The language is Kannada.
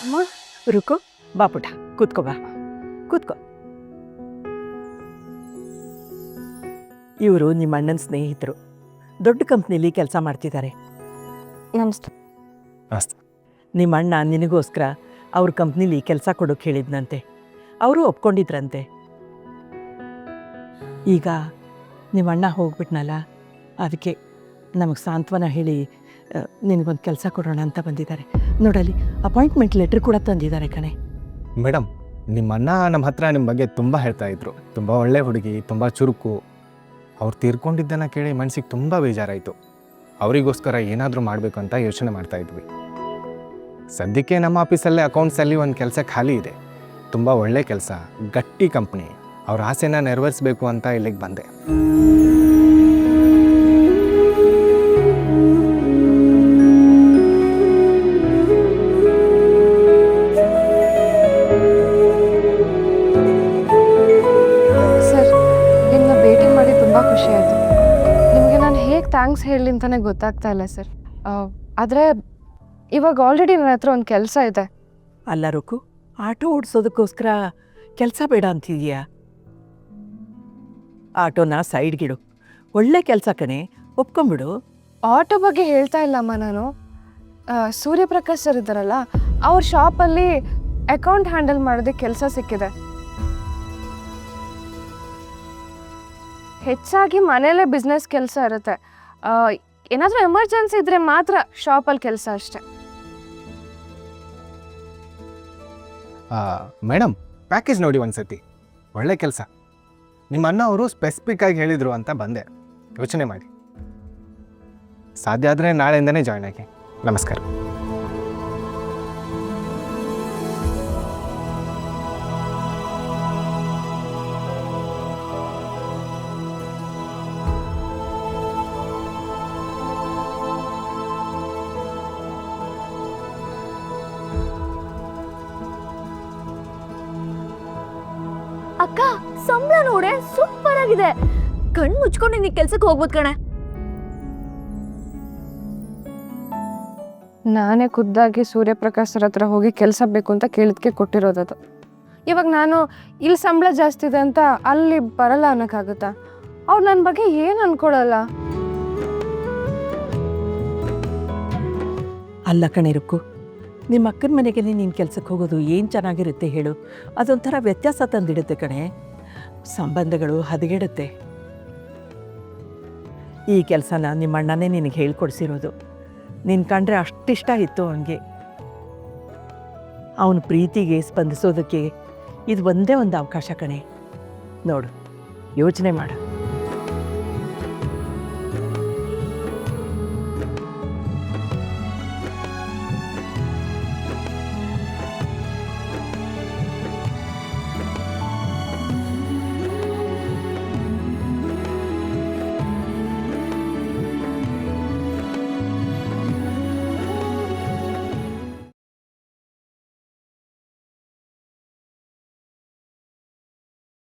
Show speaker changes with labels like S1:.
S1: ಅಮ್ಮ
S2: ರುಕೋ ಬಾ ಪುಟ ಕೂತ್ಕೋ ಬಾ ಕೂತ್ಕೋ. ಇವರು ನಿಮ್ಮ ಅಣ್ಣನ ಸ್ನೇಹಿತರು, ದೊಡ್ಡ ಕಂಪ್ನಿಲಿ ಕೆಲಸ ಮಾಡ್ತಿದ್ದಾರೆ.
S1: ನಮಸ್ತೆ.
S3: ಅಷ್ಟೇ.
S2: ನಿಮ್ಮ ಅಣ್ಣ ನಿನಗೋಸ್ಕರ ಅವ್ರ ಕಂಪ್ನಿಲಿ ಕೆಲಸ ಕೊಡೋಕೆ ಹೇಳಿದ್ನಂತೆ, ಅವರು ಒಪ್ಕೊಂಡಿದ್ರಂತೆ. ಈಗ ನಿಮ್ಮ ಅಣ್ಣ ಹೋಗ್ಬಿಟ್ನಲ್ಲ, ಅದಕ್ಕೆ ನಮಗೆ ಸಾಂತ್ವನ ಹೇಳಿ ನಿನಗೊಂದು ಕೆಲಸ ಕೊಡೋಣ ಅಂತ ಬಂದಿದ್ದಾರೆ. ನೋಡಲಿ ಅಪಾಯಿಂಟ್ಮೆಂಟ್ ಲೆಟ್ರ್ ಕೂಡ ತಂದಿದ್ದಾರೆ ಕಣೆ.
S3: ಮೇಡಮ್, ನಿಮ್ಮ ಅಣ್ಣ ನಮ್ಮ ಹತ್ರ ನಿಮ್ಮ ಬಗ್ಗೆ ತುಂಬ ಹೇಳ್ತಾ ಇದ್ರು. ತುಂಬ ಒಳ್ಳೆ ಹುಡುಗಿ, ತುಂಬ ಚುರುಕು. ಅವ್ರು ತೀರ್ಕೊಂಡಿದ್ದನ್ನು ಕೇಳಿ ಮನಸ್ಸಿಗೆ ತುಂಬ ಬೇಜಾರಾಯಿತು. ಅವರಿಗೋಸ್ಕರ ಏನಾದರೂ ಮಾಡಬೇಕು ಅಂತ ಯೋಚನೆ ಮಾಡ್ತಾ ಇದ್ವಿ. ಸದ್ಯಕ್ಕೆ ನಮ್ಮ ಆಫೀಸಲ್ಲೇ ಅಕೌಂಟ್ಸಲ್ಲಿ ಒಂದು ಕೆಲಸ ಖಾಲಿ ಇದೆ. ತುಂಬ ಒಳ್ಳೆ ಕೆಲಸ, ಗಟ್ಟಿ ಕಂಪ್ನಿ. ಅವ್ರ ಆಸೆನ ನೆರವೇರಿಸಬೇಕು ಅಂತ ಇಲ್ಲಿಗೆ ಬಂದೆ.
S1: ಸರ್, ನಿಮ್ಮನ್ನ ಭೇಟಿ ಮಾಡಿ ತುಂಬ ಖುಷಿ ಆಯಿತು. ನಿಮಗೆ ನಾನು ಹೇಗೆ ಥ್ಯಾಂಕ್ಸ್ ಹೇಳಲಿ ಅಂತಲೇ ಗೊತ್ತಾಗ್ತಾ ಇಲ್ಲ ಸರ್. ಆದರೆ ಇವಾಗ ಆಲ್ರೆಡಿ ನನ್ನ ಹತ್ರ ಒಂದು ಕೆಲಸ ಇದೆ.
S2: ಅಲ್ಲ ರುಕು, ಆಟೋ ಓಡಿಸೋದಕ್ಕೋಸ್ಕರ ಕೆಲಸ ಬೇಡ ಅಂತಿದೀಯಾ? ಆಟೋನ ಸೈಡ್ಗಿಡು, ಒಳ್ಳೆ ಕೆಲಸ ಕಣೆ, ಒಪ್ಕೊಂಬಿಡು.
S1: ಆಟೋ ಬಗ್ಗೆ ಹೇಳ್ತಾ ಇಲ್ಲಮ್ಮ ನಾನು. ಸೂರ್ಯಪ್ರಕಾಶ್ ಸರ್ ಇದ್ದಾರಲ್ಲ, ಅವ್ರ ಶಾಪಲ್ಲಿ ಅಕೌಂಟ್ ಹ್ಯಾಂಡಲ್ ಮಾಡೋದಕ್ಕೆ ಕೆಲಸ ಸಿಕ್ಕಿದೆ. ಹೆಚ್ಚಾಗಿ ಮನೆಯಲ್ಲೇ ಬಿಸ್ನೆಸ್ ಕೆಲಸ ಇರುತ್ತೆ. ಏನಾದರೂ ಎಮರ್ಜೆನ್ಸಿ ಇದ್ದರೆ ಮಾತ್ರ ಶಾಪಲ್ಲಿ ಕೆಲಸ ಅಷ್ಟೆ.
S3: ಮೇಡಮ್, ಪ್ಯಾಕೇಜ್ ನೋಡಿ ಒಂದು ಸತಿ, ಒಳ್ಳೆ ಕೆಲಸ. ನಿಮ್ಮ ಅಣ್ಣ ಅವರು ಸ್ಪೆಸಿಫಿಕ್ಕಾಗಿ ಹೇಳಿದರು ಅಂತ ಬಂದೆ. ಯೋಚನೆ ಮಾಡಿ. ಸಾಧ್ಯ ಆದರೆ ನಾಳೆಯಿಂದನೇ ಜಾಯ್ನ್ ಆಗಿ. ನಮಸ್ಕಾರ.
S4: ಅಕ್ಕ, ಸಂಬಳ ನೋಡೆ ಸೂಪರ್ ಆಗಿದೆ. ಕಣ್ ಮುಚ್ಕೊಂಡು ನೀನ್ ಕೆಲ್ಸಕ್ಕೆ ಹೋಗ್ಬೋದು ಕಣೆ.
S1: ನಾನೇ ಖುದ್ದಾಗಿ ಸೂರ್ಯಪ್ರಕಾಶ್ ಸರ್ ಹತ್ರ ಹೋಗಿ ಕೆಲಸ ಬೇಕು ಅಂತ ಕೇಳಿದ್ಕೆ ಕೊಟ್ಟಿರೋದದು. ಇವಾಗ ನಾನು ಇಲ್ಲಿ ಸಂಬಳ ಜಾಸ್ತಿ ಇದೆ ಅಂತ ಅಲ್ಲಿ ಬರಲ್ಲ ಅನ್ನೋಕ್ಕಾಗುತ್ತಾ? ಅವ್ರು ನನ್ನ ಬಗ್ಗೆ ಏನು ಅನ್ಕೊಳಲ್ಲ.
S2: ಅಲ್ಲ ಕಣೆ ರುಕ್ಕು, ನಿಮ್ಮ ಅಕ್ಕನ ಮನೆಗೆ ನೀನು ಕೆಲ್ಸಕ್ಕೆ ಹೋಗೋದು ಏನು ಚೆನ್ನಾಗಿರುತ್ತೆ ಹೇಳು? ಅದೊಂಥರ ವ್ಯತ್ಯಾಸ ತಂದಿಡುತ್ತೆ ಕಣೆ, ಸಂಬಂಧಗಳು ಹದಗೆಡುತ್ತೆ. ಈ ಕೆಲಸನ ನಿಮ್ಮ ಅಣ್ಣನೇ ನಿನಗೆ ಹೇಳ್ಕೊಡ್ಸಿರೋದು. ನಿನ್ನ ಕಂಡ್ರೆ ಅಷ್ಟಿಷ್ಟ ಇತ್ತು ಅವನಿಗೆ. ಅವನ ಪ್ರೀತಿಗೆ ಸ್ಪಂದಿಸೋದಕ್ಕೆ ಇದು ಒಂದೇ ಒಂದು ಅವಕಾಶ ಕಣೆ. ನೋಡು, ಯೋಚನೆ ಮಾಡು.